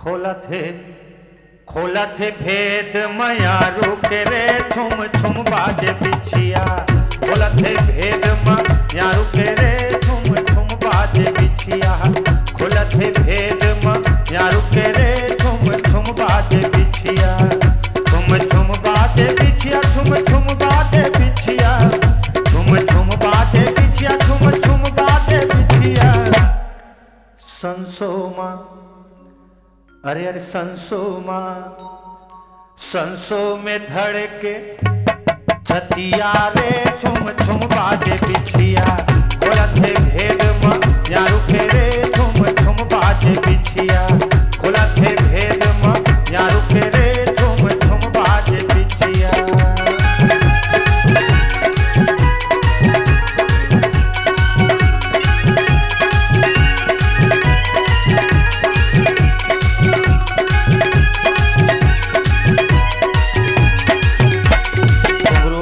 खोला थे भेद मयारू के रे छुम छुम बाजे बिछिया। खोला थे भेद मयारू के रे छुम छुम बाजे बिछिया। खोला थे भेद मयारू के रे छुम छुम बाजे बिछिया। छुम छुम बाजे बिछिया, छुम छुम बाजे बिछिया। छुम छुम बाजे बिछिया, छुम छुम बाजे बिछिया। संसोमा अरे अरे संसोमा, संसो में धड़के छतिया रे छुम छुम बाजे बिछिया। खोला थे भेद मयारू के रे छुम छुम बाजे बिछिया। खोला थे भेद मयारू के रे छुम छुम बाजे बिछिया।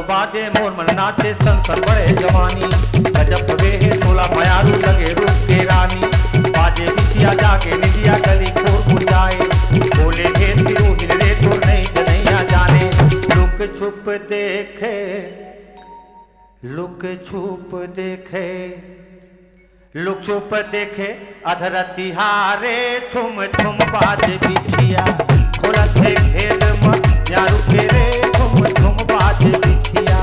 बाजे मोर मन नाचे संसन बड़े जवानी। गजब वे है तोला मयारू लगे रूप के रानी। बाजे बिछिया जाके निदिया गली खोर बुझाए। बोले हे तिरु हिलरे तो नहीं जनैया जाने। लुक छुप देखे, लुक छुप देखे, लुक छुप देखे अधरतिहारे छुम छुम बाजे बिछिया। खोला थे भेद मयारू के रे छुम छुम बाजे बिछिया।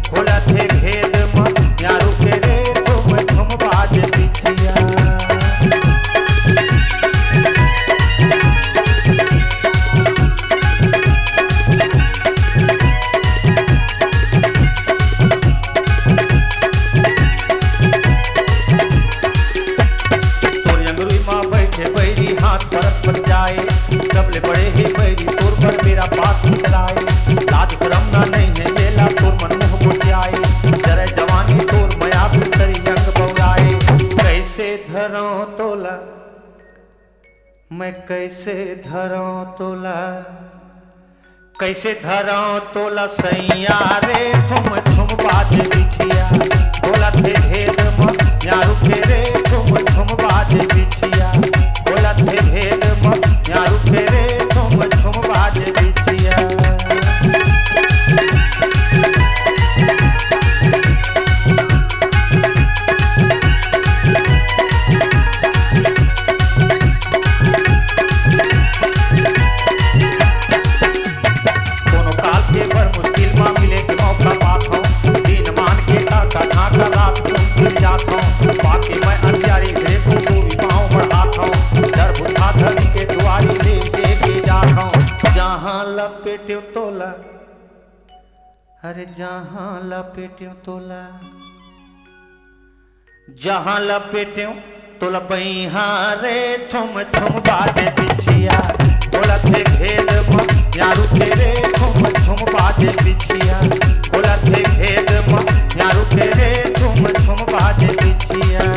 खोला थे भेद मयारू के रे छुम छुम बाजे बिछिया। हाथ परत पर जाए, डबले बड़े ही बैरी तोर पर मेरा पास चलाए। लाज शरम ना नहीं है मेला तोर मन मुह बुझाए। जरे जवानी तोर मया भीतरी अंग बौराए। कैसे धरो तोला मैं, कैसे धरो तोला, कैसे धरो तोला सैया रे छुम छुम बाजे बिछिया। खोला थे भेद मयारू के रे छुम छुम बाजे बिछिया। खोला थे भेद मयारू के रे छुम छुम बाजे बिछिया। दोनों काल के पर मुश्किल में मिले के मौका पाखो। दिन मान के ढाका ढाका रात को मिल जाता हूँ। बाकी मैं अंधियारी घरे को दूरी पाँव बढ़ाता हूँ। डर बुझा धरती के दुआरी ले के जाता हूँ। जहाँ लपेटे तोला, अरे जहाँ लपेटे तोला, जहाँ लपेटे तोला बहिहा रे छुम छुम बाजे बिछिया। खोला थे भेद मयारू के रे छुम छुम बाजे बिछिया। खोला थे भेद मयारू के रे छुम छुम बाजे बिछिया।